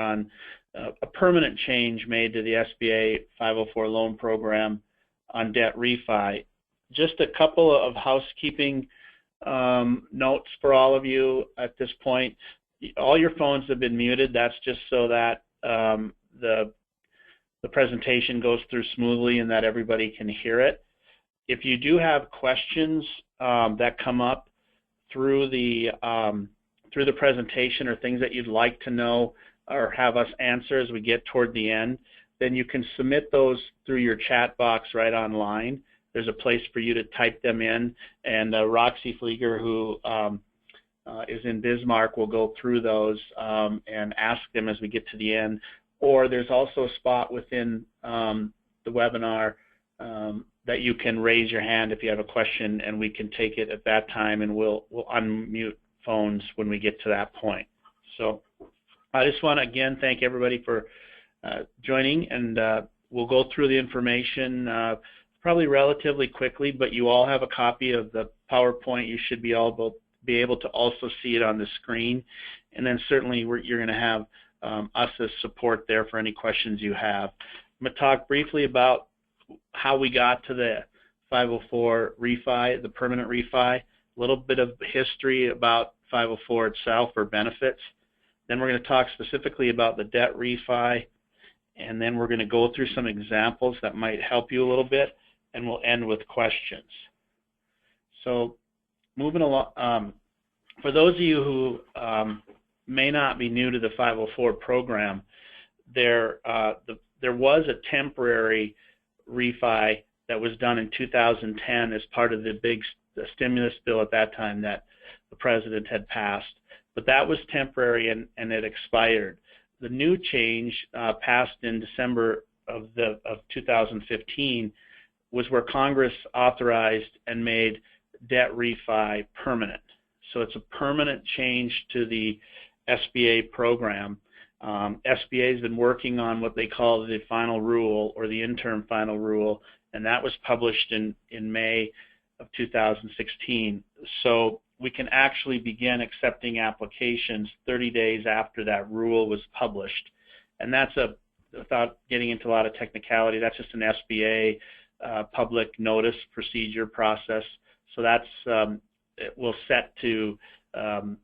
on a permanent change made to the SBA 504 loan program on debt refi. Just a couple of housekeeping notes for all of you at this point. All your phones have been muted. That's just so that the presentation goes through smoothly and that everybody can hear it. If you do have questions that come up through the presentation or things that you'd like to know or have us answer as we get toward the end, then you can submit those through your chat box right online. There's a place for you to type them in, and Roxy Flieger, who is in Bismarck, will go through those and ask them as we get to the end. Or there's also a spot within the webinar that you can raise your hand if you have a question, and we can take it at that time, and we'll unmute phones when we get to that point. So I just want to again thank everybody for joining, and we'll go through the information probably relatively quickly, but you all have a copy of the PowerPoint. You should be able to also see it on the screen, and then certainly you're going to have us as support there for any questions you have. I'm going to talk briefly about how we got to the 504 refi, the permanent refi, a little bit of history about 504 itself or benefits. Then we're going to talk specifically about the debt refi, and then we're going to go through some examples that might help you a little bit, and we'll end with questions. So moving along, for those of you who may not be new to the 504 program, there was a temporary refi that was done in 2010 as part of the big stimulus bill at that time that the president had passed. But that was temporary, and it expired. The new change passed in December of 2015 was where Congress authorized and made debt refi permanent. So it's a permanent change to the SBA program. SBA has been working on what they call the final rule or the interim final rule, and that was published in May of 2016. So we can actually begin accepting applications 30 days after that rule was published. And that's without getting into a lot of technicality, that's just an SBA public notice procedure process. So that's it will set to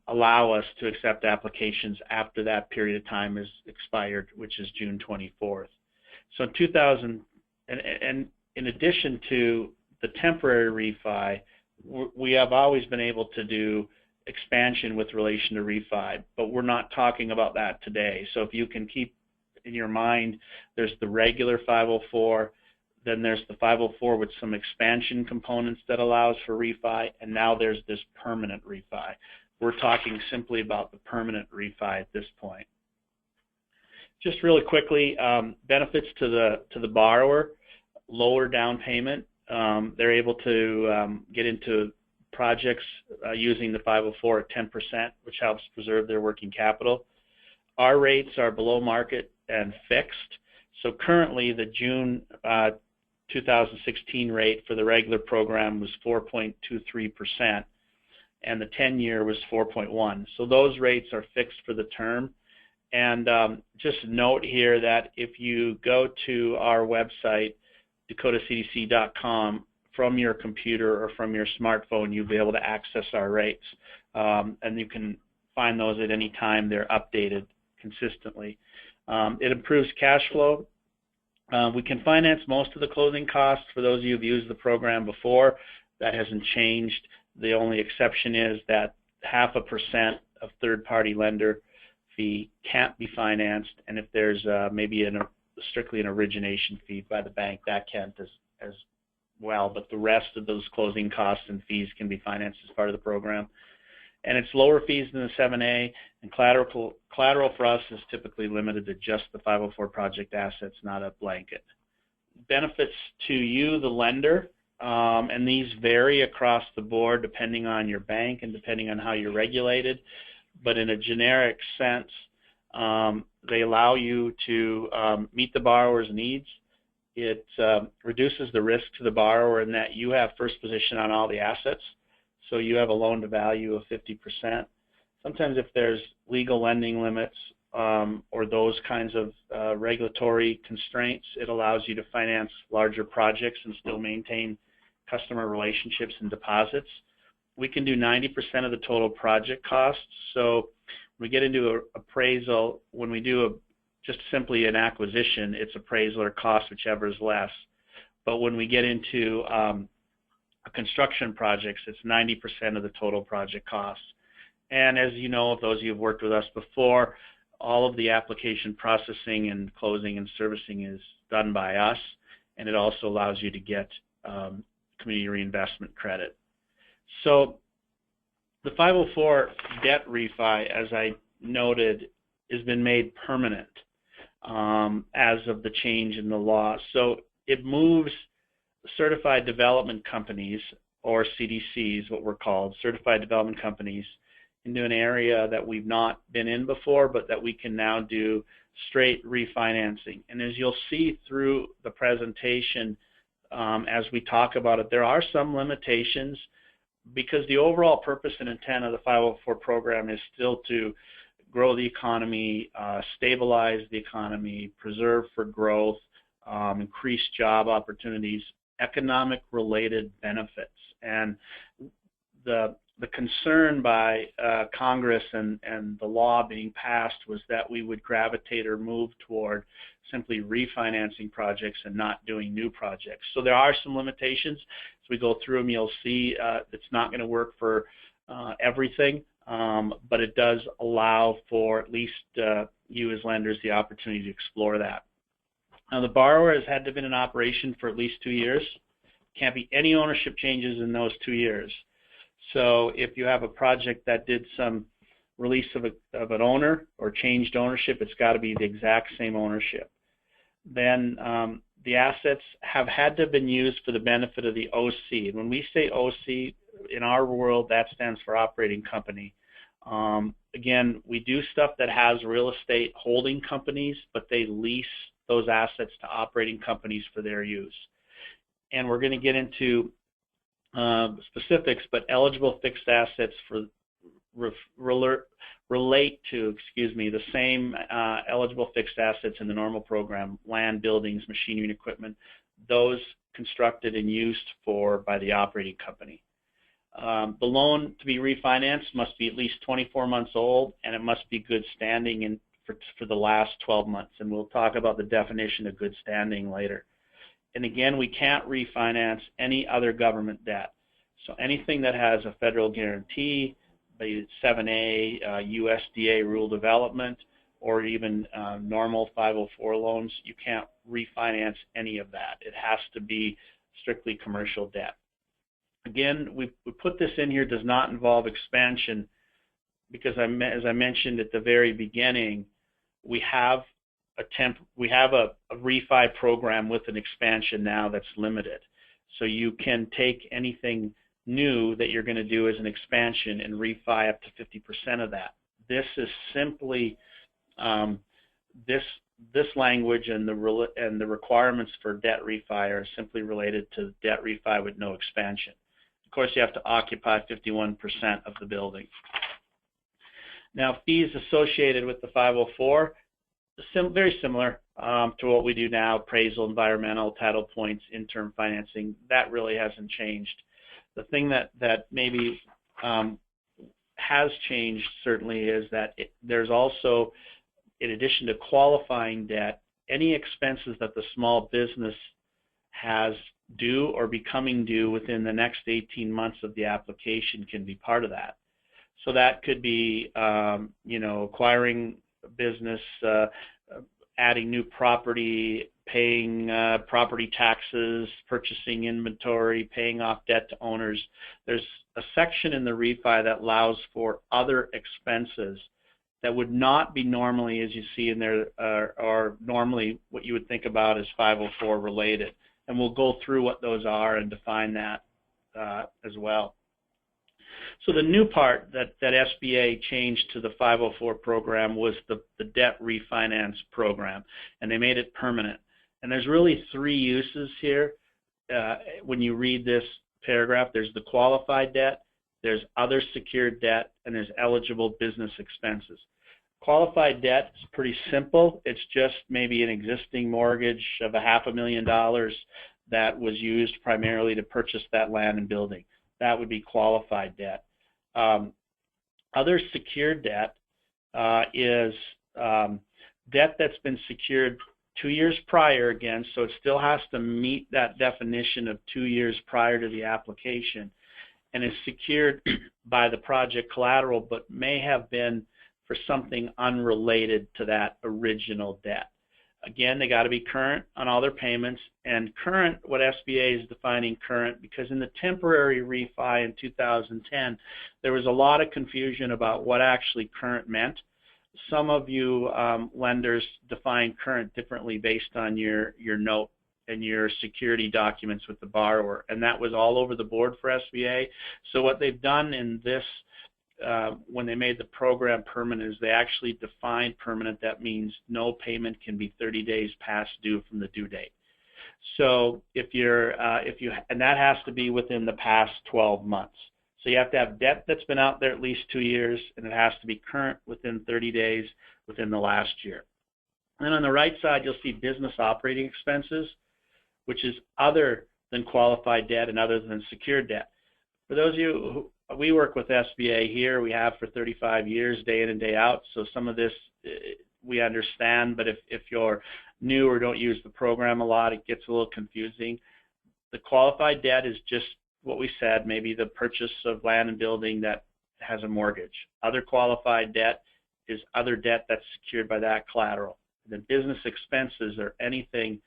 allow us to accept applications after that period of time is expired, which is June 24th. So in 2000, and in addition to the temporary refi, we have always been able to do expansion with relation to refi, but we're not talking about that today. So if you can keep in your mind, there's the regular 504, then there's the 504 with some expansion components that allows for refi, and now there's this permanent refi. We're talking simply about the permanent refi at this point. Just really quickly, benefits to the borrower: lower down payment. They're able to get into projects using the 504 at 10%, which helps preserve their working capital. Our rates are below market and fixed. So currently, the June 2016 rate for the regular program was 4.23%, and the 10-year was 4.1. So those rates are fixed for the term. And just note here that if you go to our website, dakotacdc.com, from your computer or from your smartphone, you'll be able to access our rates. And you can find those at any time. They're updated consistently. It improves cash flow. We can finance most of the closing costs for those of you who've used the program before. That hasn't changed. The only exception is that 0.5% of third-party lender fee can't be financed, and if there's maybe strictly an origination fee by the bank, that can't as well, but the rest of those closing costs and fees can be financed as part of the program. And it's lower fees than the 7A, and collateral for us is typically limited to just the 504 project assets, not a blanket. Benefits to you, the lender, and these vary across the board depending on your bank and depending on how you're regulated, but in a generic sense, they allow you to meet the borrower's needs. It reduces the risk to the borrower in that you have first position on all the assets. So you have a loan to value of 50%. Sometimes if there's legal lending limits or those kinds of regulatory constraints, it allows you to finance larger projects and still maintain customer relationships and deposits. We can do 90% of the total project costs. So when we get into appraisal, when we do just simply an acquisition, it's appraisal or cost, whichever is less. But when we get into construction projects, it's 90% of the total project costs. And as you know, those of you who have worked with us before, all of the application processing and closing and servicing is done by us, and it also allows you to get community reinvestment credit. So the 504 debt refi, as I noted, has been made permanent as of the change in the law. So it moves certified development companies, or CDCs, what we're called, certified development companies, into an area that we've not been in before, but that we can now do straight refinancing. And as you'll see through the presentation, as we talk about it, there are some limitations, because the overall purpose and intent of the 504 program is still to grow the economy, stabilize the economy, preserve for growth, increase job opportunities, economic-related benefits. And the concern by Congress and the law being passed was that we would gravitate or move toward simply refinancing projects and not doing new projects. So there are some limitations. As we go through them, you'll see it's not going to work for everything, but it does allow for at least you as lenders the opportunity to explore that. Now, the borrower has had to have been in operation for at least 2 years. Can't be any ownership changes in those 2 years. So if you have a project that did some release of an owner or changed ownership, it's got to be the exact same ownership. Then the assets have had to have been used for the benefit of the OC. And when we say OC, in our world, that stands for operating company. Again, we do stuff that has real estate holding companies, but they lease those assets to operating companies for their use. And we're going to get into specifics, but eligible fixed assets for relate to, the same eligible fixed assets in the normal program: land, buildings, machinery, and equipment, those constructed and used by the operating company. The loan to be refinanced must be at least 24 months old, and it must be good standing for the last 12 months. And we'll talk about the definition of good standing later. And again, we can't refinance any other government debt. So anything that has a federal guarantee, be it 7A, USDA rural development, or even normal 504 loans, you can't refinance any of that. It has to be strictly commercial debt. Again, we put this in here, does not involve expansion, because as I mentioned at the very beginning, we have a refi program with an expansion now that's limited. So you can take anything new that you're going to do as an expansion and refi up to 50% of that. This is simply this language and the requirements for debt refi are simply related to debt refi with no expansion. Of course, you have to occupy 51% of the building. Now, fees associated with the 504, very similar to what we do now: appraisal, environmental, title points, interim financing. That really hasn't changed. The thing that maybe has changed certainly is that there's also, in addition to qualifying debt, any expenses that the small business has due or becoming due within the next 18 months of the application can be part of that. So that could be, acquiring a business, adding new property, paying property taxes, purchasing inventory, paying off debt to owners. There's a section in the refi that allows for other expenses that would not be normally, as you see in there, or normally what you would think about as 504 related. And we'll go through what those are and define that as well. So the new part that SBA changed to the 504 program was the debt refinance program, and they made it permanent. And there's really three uses here. When you read this paragraph, there's the qualified debt, there's other secured debt, and there's eligible business expenses. Qualified debt is pretty simple. It's just maybe an existing mortgage of $500,000 that was used primarily to purchase that land and building. That would be qualified debt. Other secured debt is debt that's been secured 2 years prior again, so it still has to meet that definition of 2 years prior to the application, and is secured by the project collateral, but may have been for something unrelated to that original debt. Again, they got to be current on all their payments, and current, what SBA is defining current, because in the temporary refi in 2010, there was a lot of confusion about what actually current meant. Some of you lenders define current differently based on your note and your security documents with the borrower, and that was all over the board for SBA. So what they've done in this, when they made the program permanent, is they actually defined permanent. That means no payment can be 30 days past due from the due date. So and that has to be within the past 12 months. So you have to have debt that's been out there at least 2 years, and it has to be current within 30 days within the last year. And then on the right side, you'll see business operating expenses, which is other than qualified debt and other than secured debt. For those of you who, we work with SBA here, we have for 35 years, day in and day out, so some of this we understand, but if you're new or don't use the program a lot, it gets a little confusing. The qualified debt is just what we said, maybe the purchase of land and building that has a mortgage. Other qualified debt is other debt that's secured by that collateral. The business expenses are anything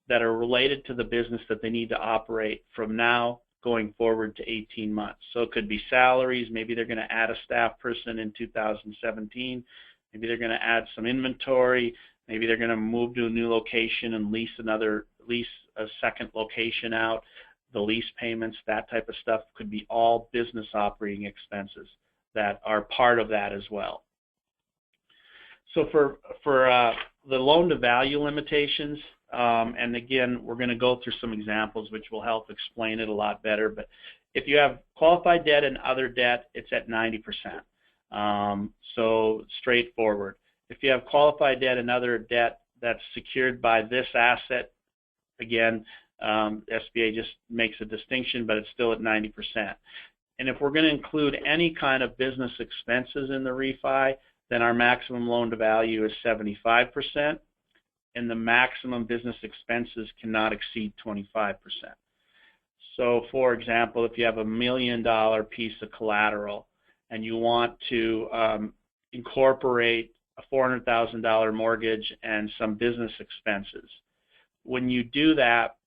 that are related to the business that they need to operate from now going forward to 18 months. So it could be salaries, maybe they're going to add a staff person in 2017, maybe they're going to add some inventory, maybe they're going to move to a new location and lease a second location out. The lease payments, that type of stuff could be all business operating expenses that are part of that as well. So for the loan to value limitations, and again, we're going to go through some examples which will help explain it a lot better, but if you have qualified debt and other debt, it's at 90%. So straightforward. If you have qualified debt and other debt that's secured by this asset, again, SBA just makes a distinction, but it's still at 90%. And if we're going to include any kind of business expenses in the refi, then our maximum loan to value is 75%, and the maximum business expenses cannot exceed 25%. So for example, if you have $1 million piece of collateral and you want to incorporate a $400,000 mortgage and some business expenses, when you do that,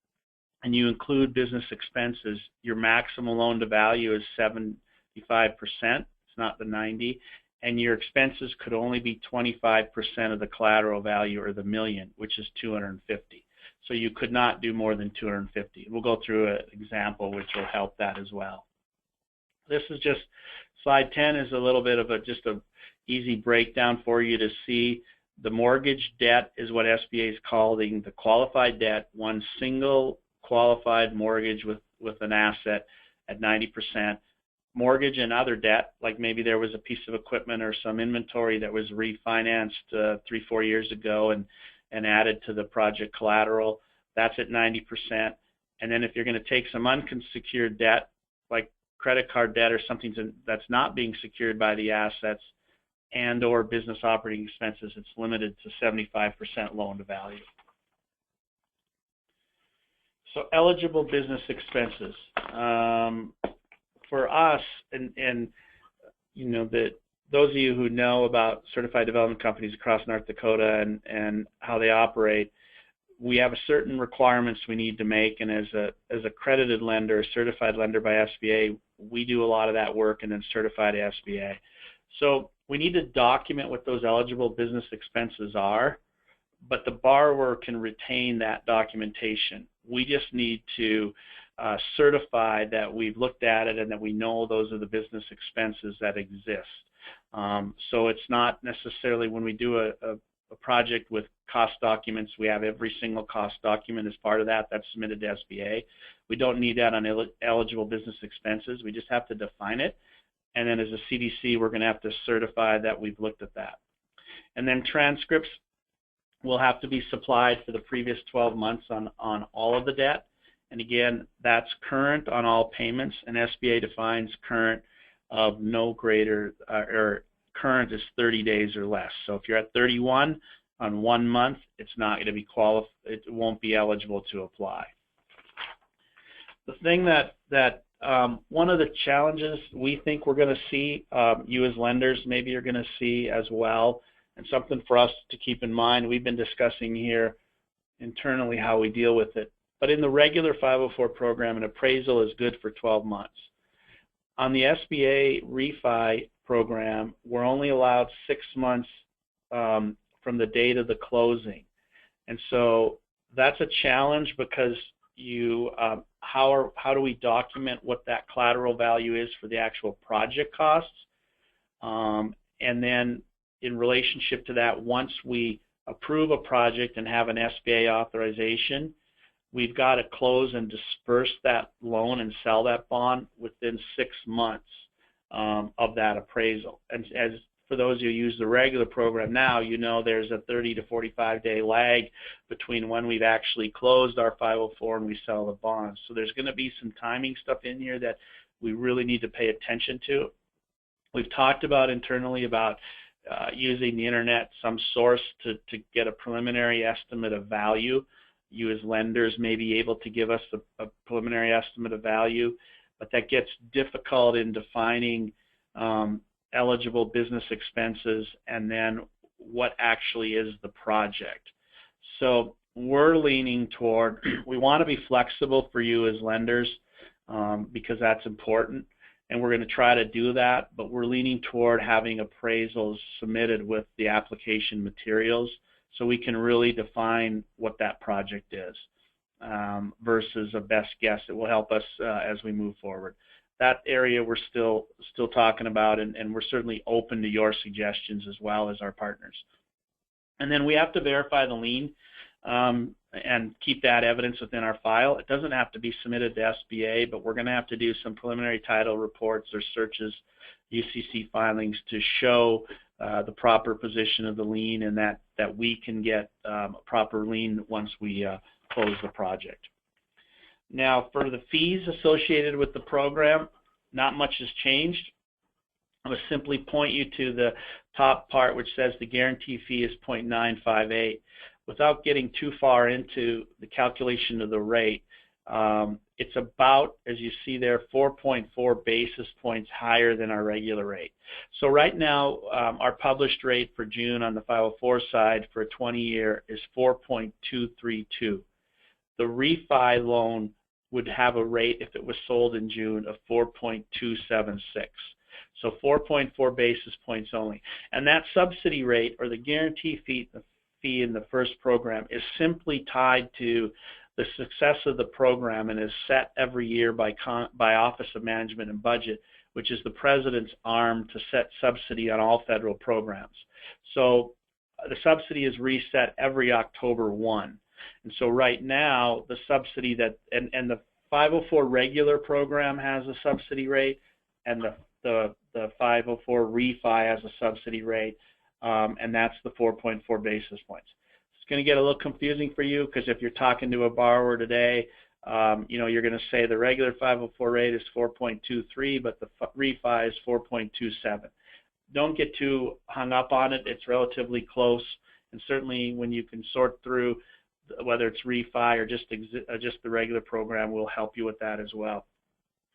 and you include business expenses, your maximum loan to value is 75%. It's not the 90, and your expenses could only be 25% of the collateral value, or the million, which is 250. So you could not do more than 250. We'll go through an example which will help that as well. This is just slide 10 is a little bit of just a easy breakdown for you to see. The mortgage debt is what SBA is calling the qualified debt, one single qualified mortgage with an asset at 90%. Mortgage and other debt, like maybe there was a piece of equipment or some inventory that was refinanced 3-4 years ago and added to the project collateral, that's at 90%. And then if you're going to take some unsecured debt, like credit card debt or something that's not being secured by the assets and or business operating expenses, it's limited to 75% loan to value. So eligible business expenses. For us, and you know, that those of you who know about certified development companies across North Dakota and how they operate, we have certain requirements we need to make, and as a accredited lender, a certified lender by SBA, we do a lot of that work and then certify to SBA. So we need to document what those eligible business expenses are, but the borrower can retain that documentation. We just need to certify that we've looked at it and that we know those are the business expenses that exist. So it's not necessarily when we do a project with cost documents, we have every single cost document as part of that. That's submitted to SBA. We don't need that on eligible business expenses. We just have to define it. And then as a CDC, we're going to have to certify that we've looked at that. And then transcripts will have to be supplied for the previous 12 months on all of the debt. And again, that's current on all payments, and SBA defines current of no greater, or current is 30 days or less. So if you're at 31 on 1 month, it's not going to be it won't be eligible to apply. The thing that one of the challenges we think we're going to see, you as lenders maybe you're going to see as well, and something for us to keep in mind, we've been discussing here internally how we deal with it. But in the regular 504 program, an appraisal is good for 12 months. On the SBA Refi program, we're only allowed 6 months from the date of the closing. And so that's a challenge because how do we document what that collateral value is for the actual project costs? And then in relationship to that, once we approve a project and have an SBA authorization, we've got to close and disperse that loan and sell that bond within 6 months of that appraisal. And as for those who use the regular program now, you know there's a 30 to 45-day lag between when we've actually closed our 504 and we sell the bonds. So there's going to be some timing stuff in here that we really need to pay attention to. We've talked about internally about using the internet, some source to get a preliminary estimate of value. You as lenders may be able to give us a preliminary estimate of value, but that gets difficult in defining eligible business expenses and then what actually is the project. So we're leaning toward, we want to be flexible for you as lenders because that's important, and we're going to try to do that, but we're leaning toward having appraisals submitted with the application materials so we can really define what that project is versus a best guess. It will help us as we move forward. That area we're still talking about, and we're certainly open to your suggestions as well as our partners. And then we have to verify the lien and keep that evidence within our file. It doesn't have to be submitted to SBA, but we're going to have to do some preliminary title reports or searches, UCC filings to show the proper position of the lien and that we can get a proper lien once we close the project. Now, for the fees associated with the program, not much has changed. I would simply point you to the top part which says the guarantee fee is 0.958. Without getting too far into the calculation of the rate, it's about, as you see there, 4.4 basis points higher than our regular rate. So right now, our published rate for June on the 504 side for a 20-year is 4.232. The refi loan would have a rate, if it was sold in June, of 4.276. So 4.4 basis points only. And that subsidy rate, or the guarantee fee in the first program, is simply tied to the success of the program and is set every year by Office of Management and Budget, which is the President's arm to set subsidy on all federal programs. So the subsidy is reset every October 1. And so right now, the subsidy that, and the 504 regular program has a subsidy rate, and the 504 refi has a subsidy rate, and that's the 4.4 basis points. It's going to get a little confusing for you because if you're talking to a borrower today, you're going to say the regular 504 rate is 4.23, but the refi is 4.27. Don't get too hung up on it. It's relatively close, and certainly when you can sort through whether it's refi or just the regular program, will help you with that as well.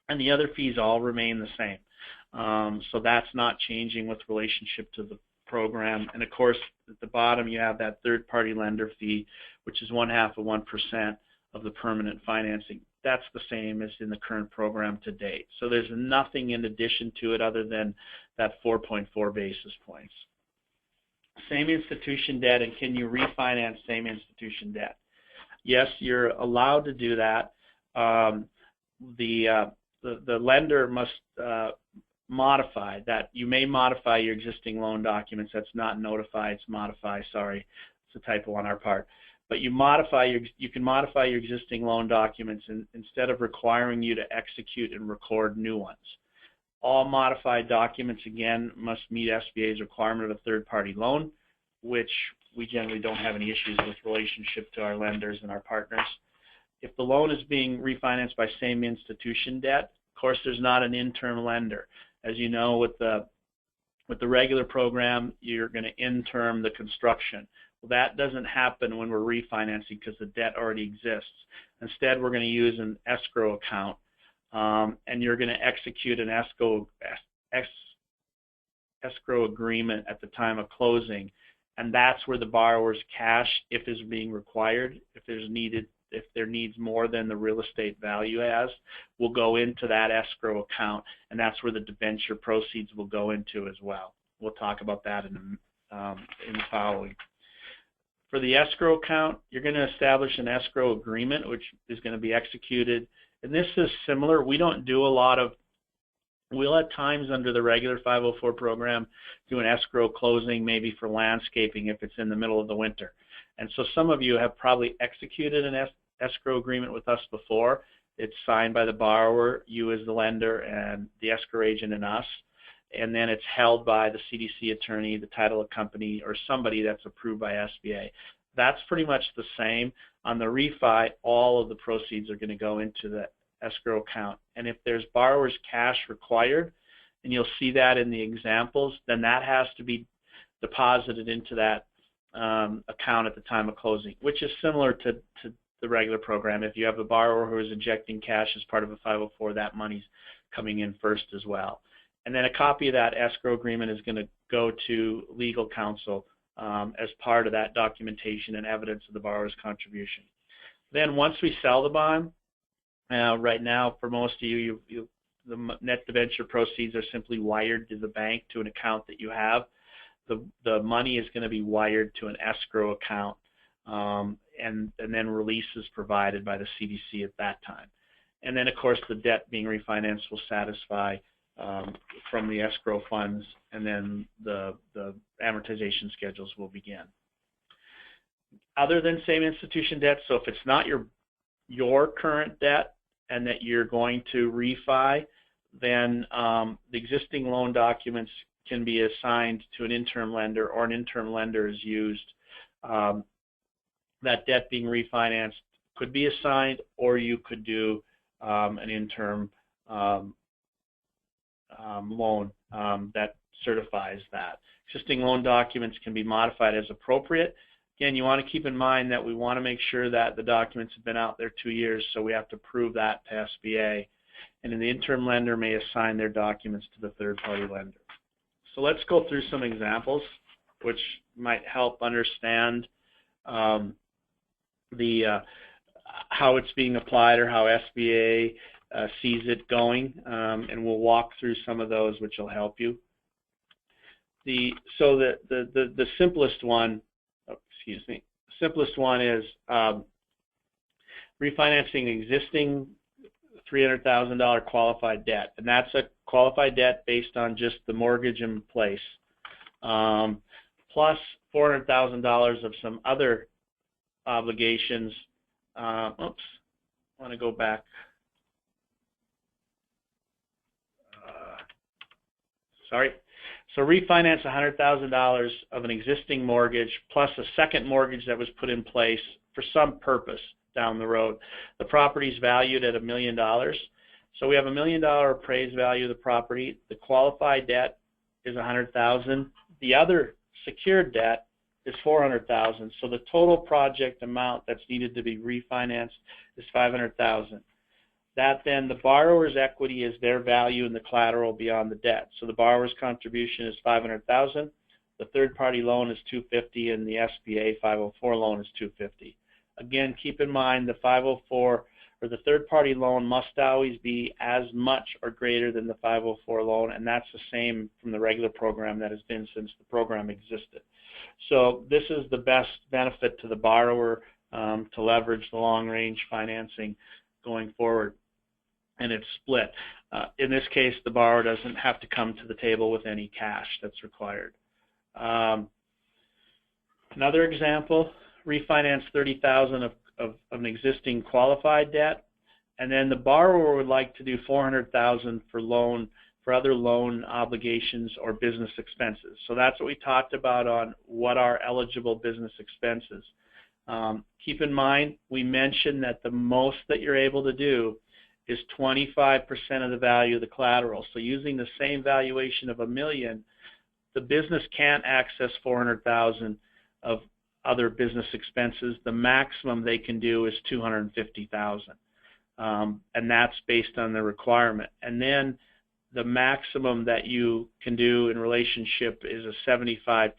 And the other fees all remain the same. So that's not changing with relationship to the program. And of course, at the bottom you have that third-party lender fee, which is 0.5% of the permanent financing. That's the same as in the current program to date. So there's nothing in addition to it other than that 4.4 basis points. Same institution debt, and can you refinance same institution debt? Yes, you're allowed to do that. The lender must modify that. You may modify your existing loan documents. That's not notify, it's modify. Sorry, it's a typo on our part. But you can modify your existing loan documents instead of requiring you to execute and record new ones. All modified documents, again, must meet SBA's requirement of a third-party loan. which we generally don't have any issues with relationship to our lenders and our partners. If the loan is being refinanced by same institution debt, of course, there's not an interim lender. As you know, with the regular program, you're going to interim the construction. Well, that doesn't happen when we're refinancing because the debt already exists. Instead, we're going to use an escrow account, and you're going to execute an escrow agreement at the time of closing, and that's where the borrower's cash, if is being required, if there needs more than the real estate value has, will go into that escrow account, and that's where the debenture proceeds will go into as well. We'll talk about that in the following. For the escrow account, you're going to establish an escrow agreement, which is going to be executed, and this is similar. We don't do a lot of, we'll at times under the regular 504 program do an escrow closing maybe for landscaping if it's in the middle of the winter. And so some of you have probably executed an escrow agreement with us before. It's signed by the borrower, you as the lender, and the escrow agent and us. And then it's held by the CDC attorney, the title company, or somebody that's approved by SBA. That's pretty much the same. On the refi, all of the proceeds are going to go into the escrow account. And if there's borrower's cash required, and you'll see that in the examples, then that has to be deposited into that account at the time of closing, which is similar to the regular program. If you have a borrower who is injecting cash as part of a 504, that money's coming in first as well. And then a copy of that escrow agreement is going to go to legal counsel as part of that documentation and evidence of the borrower's contribution. Then once we sell the bond, right now for most of you, the net debenture proceeds are simply wired to the bank to an account that you have. The money is going to be wired to an escrow account, and then release is provided by the CDC at that time. And then, of course, the debt being refinanced will satisfy from the escrow funds, and then the amortization schedules will begin. Other than same institution debt, so if it's not your current debt and that you're going to refi, then the existing loan documents can be assigned to an interim lender, or an interim lender is used. That debt being refinanced could be assigned, or you could do an interim loan that certifies that. Existing loan documents can be modified as appropriate. Again, you want to keep in mind that we want to make sure that the documents have been out there 2 years, so we have to prove that to SBA. And then the interim lender may assign their documents to the third-party lender. So let's go through some examples which might help understand how it's being applied, or how SBA sees it going, and we'll walk through some of those which will help you. The simplest one, simplest one is refinancing existing $300,000 qualified debt, and that's a qualified debt based on just the mortgage in place, plus $400,000 of some other obligations. Oops, I want to go back. Sorry. So refinance $100,000 of an existing mortgage plus a second mortgage that was put in place for some purpose down the road. The property is valued at $1 million. So we have $1 million appraised value of the property. The qualified debt is $100,000. The other secured debt is $400,000. So the total project amount that's needed to be refinanced is $500,000. That then, the borrower's equity is their value in the collateral beyond the debt. So the borrower's contribution is $500,000. The third-party loan is $250,000, and the SBA 504 loan is $250,000. Again, keep in mind the 504 or the third-party loan must always be as much or greater than the 504 loan, and that's the same from the regular program that has been since the program existed. So this is the best benefit to the borrower to leverage the long-range financing going forward, and it's split. In this case, the borrower doesn't have to come to the table with any cash that's required. Another example, refinance $30,000 of an existing qualified debt, and then the borrower would like to do $400,000 for loan for other loan obligations or business expenses. So that's what we talked about on what are eligible business expenses. Keep in mind, we mentioned that the most that you're able to do is 25% of the value of the collateral. So using the same valuation of $1 million, the business can't access $400,000 of other business expenses. The maximum they can do is $250,000, and that's based on the requirement. And then the maximum that you can do in relationship is a 75%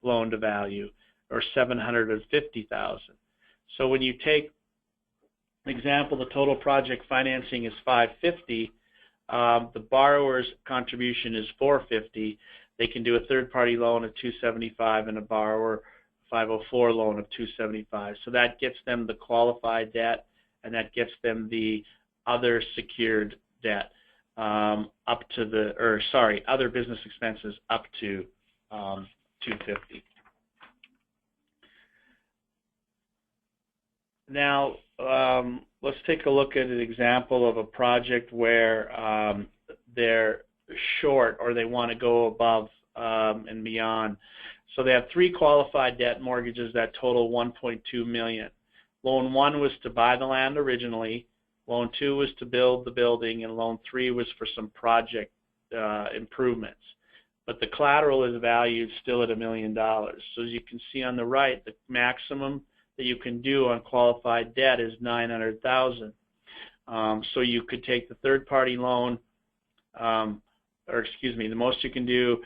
loan to value, or $750,000. So when you take example, the total project financing is $550, the borrower's contribution is $450. They can do a third-party loan of $275 and a borrower 504 loan of $275. So that gets them the qualified debt, and that gets them the other secured debt up to the, or sorry, other business expenses up to $250. Now, let's take a look at an example of a project where they're short or they want to go above and beyond. So they have 3 qualified debt mortgages that total $1.2 million. Loan 1 was to buy the land originally, loan 2 was to build the building, and loan 3 was for some project improvements. But the collateral is valued still at $1 million. So as you can see on the right, the maximum that you can do on qualified debt is $900,000. So you could take the third-party loan, or excuse me, the most you can do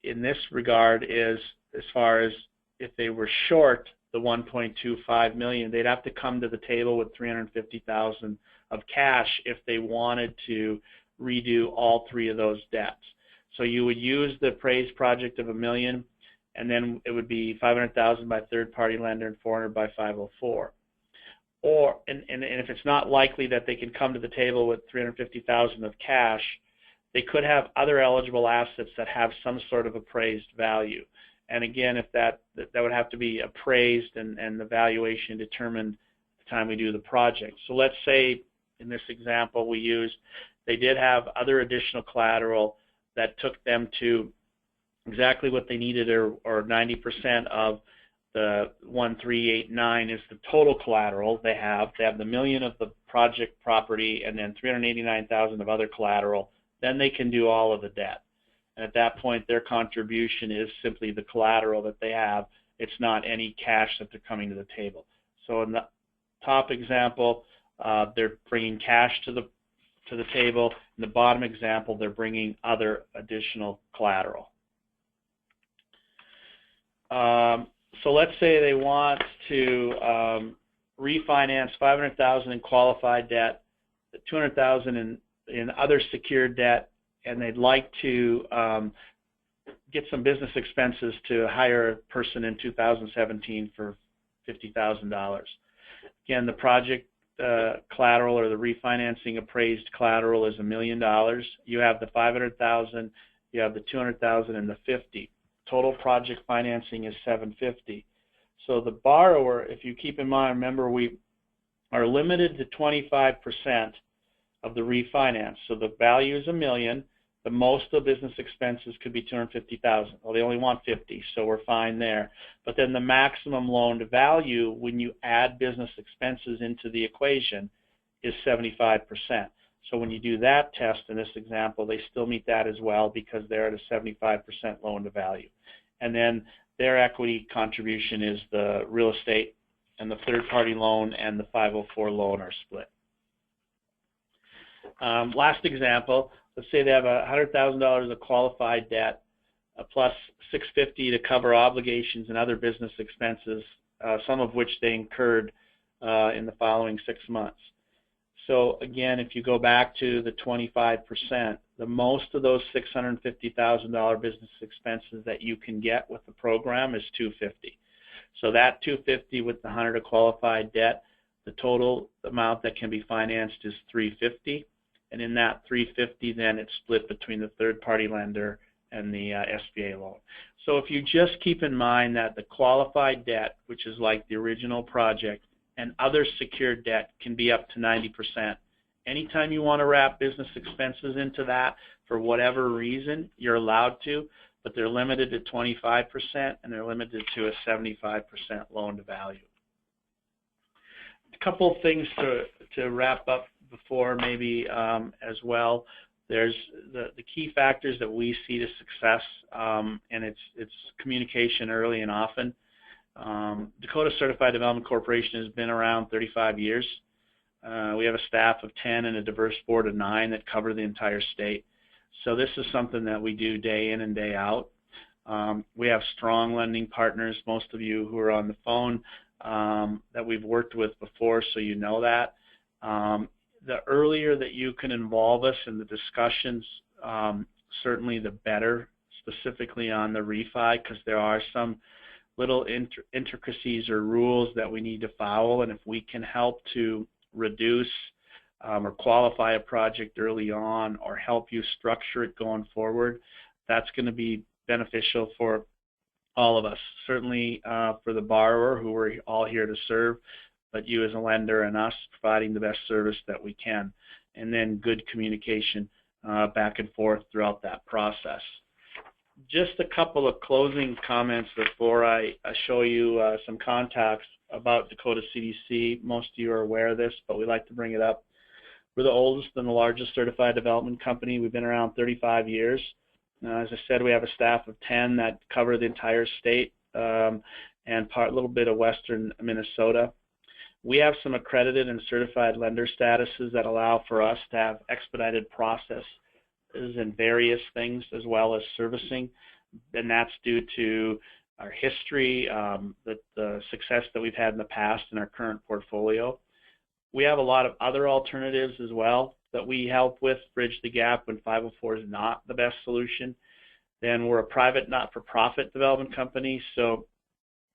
in this regard is, as far as if they were short the $1.25 million, they'd have to come to the table with $350,000 of cash if they wanted to redo all 3 of those debts. So you would use the appraised project of $1 million, and then it would be $500,000 by third-party lender and $400,000 by 504. Or, and if it's not likely that they can come to the table with $350,000 of cash, they could have other eligible assets that have some sort of appraised value. And again, if that would have to be appraised and the valuation determined at the time we do the project. So let's say in this example we used, they did have other additional collateral that took them to exactly what they needed, or 90% of the 1,389 is the total collateral they have. They have the $1 million of the project property and then $389,000 of other collateral. Then they can do all of the debt. And at that point, their contribution is simply the collateral that they have. It's not any cash that they're coming to the table. So in the top example, they're bringing cash to the table. In the bottom example, they're bringing other additional collateral. So let's say they want to refinance $500,000 in qualified debt, $200,000 in other secured debt, and they'd like to get some business expenses to hire a person in 2017 for $50,000. Again, the project collateral or the refinancing appraised collateral is $1 million. You have the $500,000, you have the $200,000, and the $50,000. Total project financing is $750,000. So the borrower, if you keep in mind, remember we are limited to 25% of the refinance. So the value is $1 million. The most of the business expenses could be $250,000. Well, they only want $50,000, so we're fine there. But then the maximum loan to value, when you add business expenses into the equation, is 75%. So when you do that test in this example, they still meet that as well because they're at a 75% loan to value. And then their equity contribution is the real estate, and the third-party loan and the 504 loan are split. Last example, let's say they have $100,000 of qualified debt plus $650,000 to cover obligations and other business expenses, some of which they incurred in the following 6 months. So again, if you go back to the 25%, the most of those $650,000 business expenses that you can get with the program is $250,000. So that $250,000 with the $100,000 of qualified debt, the total amount that can be financed is $350,000, and in that $350,000, then it's split between the third-party lender and the SBA loan. So if you just keep in mind that the qualified debt, which is like the original project, and other secured debt can be up to 90%, Anytime you want to wrap business expenses into that for whatever reason, you're allowed to, but they're limited to 25% and they're limited to a 75% loan to value. A couple of things to wrap up before maybe as well. There's the key factors that we see to success, and it's communication early and often. Dakota Certified Development Corporation has been around 35 years. We have a staff of 10 and a diverse board of 9 that cover the entire state. So this is something that we do day in and day out. We have strong lending partners, most of you who are on the phone, that we've worked with before, so you know that. The earlier that you can involve us in the discussions, certainly the better, specifically on the refi, because there are some little intricacies or rules that we need to follow, and if we can help to reduce or qualify a project early on or help you structure it going forward, that's going to be beneficial for all of us. Certainly for the borrower, who we're all here to serve, but you as a lender and us providing the best service that we can, and then good communication back and forth throughout that process. Just a couple of closing comments before I show you some contacts about Dakota CDC. Most of you are aware of this, but we like to bring it up. We're the oldest and the largest certified development company. We've been around 35 years. As I said, we have a staff of 10 that cover the entire state and a little bit of western Minnesota. We have some accredited and certified lender statuses that allow for us to have expedited processes in various things as well as servicing, and that's due to our history, the success that we've had in the past in our current portfolio. We have a lot of other alternatives as well that we help with, bridge the gap when 504 is not the best solution. Then we're a private not-for-profit development company, so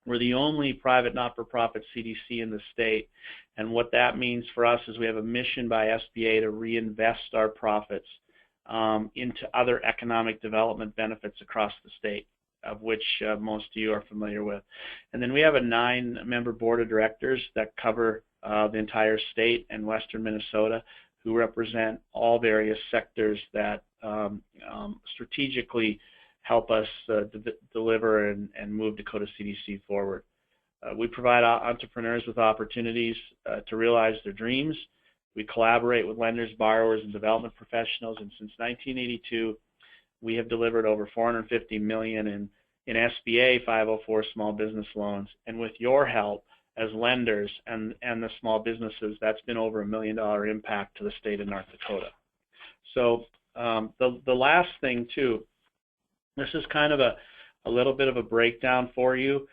we're the only private not-for-profit CDC in the state, and what that means for us is we have a mission by SBA to reinvest our profits into other economic development benefits across the state, of which most of you are familiar with. And then we have a 9-member board of directors that cover the entire state and western Minnesota, who represent all various sectors that strategically help us deliver and move Dakota CDC forward. We provide entrepreneurs with opportunities to realize their dreams. We collaborate with lenders, borrowers, and development professionals, and since 1982, we have delivered over $450 million in SBA 504 small business loans, and with your help as lenders and the small businesses, that's been over $1 million impact to the state of North Dakota. So the last thing too, this is kind of a little bit of a breakdown for you.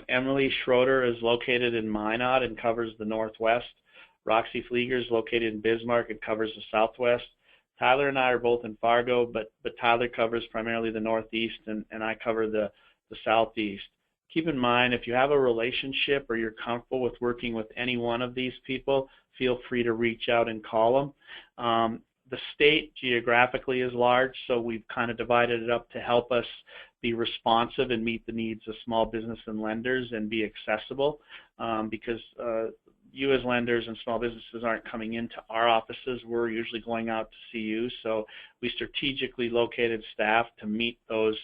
Emily Schroeder is located in Minot and covers the Northwest. Roxy Flieger is located in Bismarck and covers the Southwest. Tyler and I are both in Fargo, but Tyler covers primarily the Northeast, and I cover the Southeast. Keep in mind, if you have a relationship or you're comfortable with working with any one of these people, feel free to reach out and call them. The state geographically is large, so we've kind of divided it up to help us be responsive and meet the needs of small business and lenders and be accessible, because you as lenders and small businesses aren't coming into our offices. We're usually going out to see you, so we strategically located staff to meet those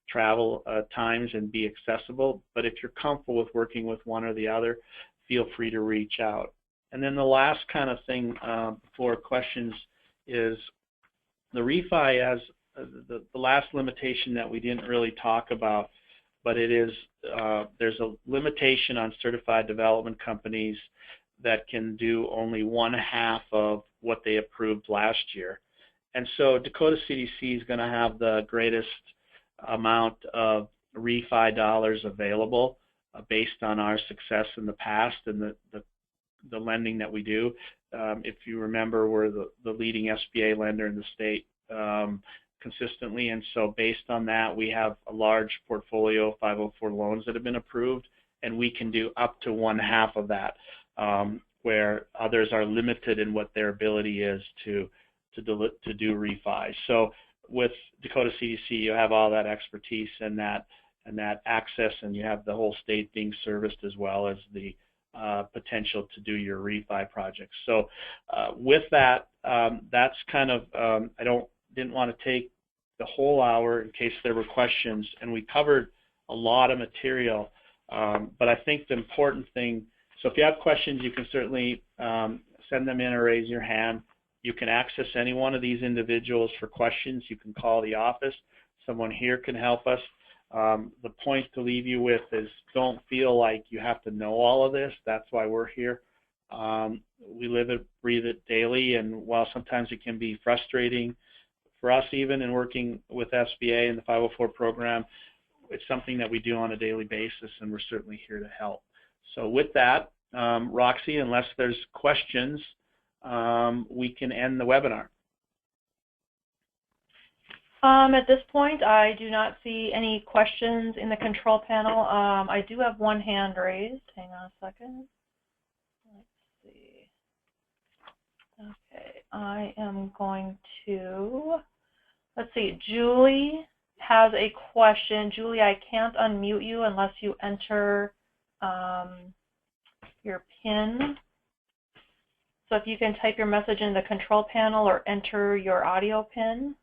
travel times and be accessible. But if you're comfortable with working with one or the other, feel free to reach out. And then the last kind of thing before questions is the refi has the last limitation that we didn't really talk about, but it is there's a limitation on certified development companies that can do only 1/2 of what they approved last year. And so Dakota CDC is going to have the greatest amount of refi dollars available based on our success in the past and the lending that we do. If you remember, we're the leading SBA lender in the state consistently, and so based on that, we have a large portfolio of 504 loans that have been approved, and we can do up to 1/2 of that, where others are limited in what their ability is to do refi. So with Dakota CDC, you have all that expertise and that access, and you have the whole state being serviced as well as the potential to do your refi project. So with that, that's kind of, I didn't want to take the whole hour in case there were questions, and we covered a lot of material, but I think the important thing, so if you have questions, you can certainly send them in or raise your hand. You can access any one of these individuals for questions. You can call the office. Someone here can help us. The point to leave you with is don't feel like you have to know all of this. That's why we're here. We live it, breathe it daily, and while sometimes it can be frustrating for us even in working with SBA and the 504 program, it's something that we do on a daily basis, and we're certainly here to help. So with that, Roxy, unless there's questions, we can end the webinar. At this point, I do not see any questions in the control panel. I do have one hand raised. Hang on a second. Let's see. Okay, I am going to, let's see, Julie has a question. Julie, I can't unmute you unless you enter your PIN. So if you can type your message in the control panel or enter your audio PIN.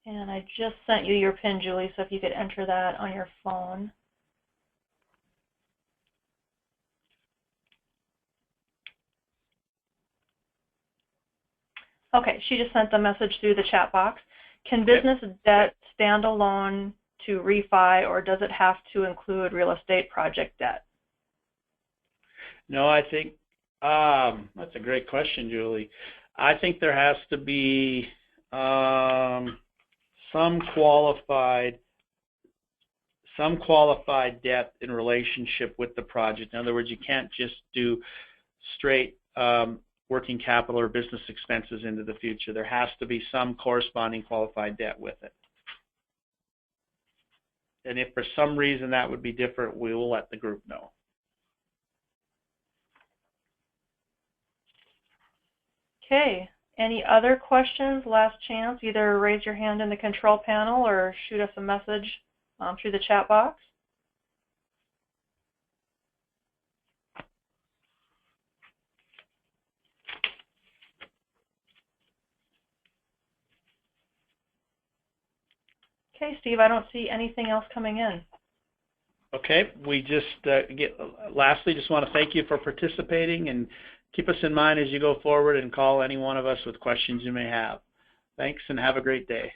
And I just sent you your PIN, Julie, so if you could enter that on your phone. Okay, she just sent the message through the chat box. Can business debt stand alone to refi, or does it have to include real estate project debt? No, I think that's a great question, Julie. I think there has to be some qualified debt in relationship with the project. In other words, you can't just do straight working capital or business expenses into the future. There has to be some corresponding qualified debt with it. And if for some reason that would be different, we will let the group know. Okay. Any other questions? Last chance. Either raise your hand in the control panel or shoot us a message through the chat box. Okay, Steve, I don't see anything else coming in. Okay, we just lastly just want to thank you for participating, and keep us in mind as you go forward and call any one of us with questions you may have. Thanks, and have a great day.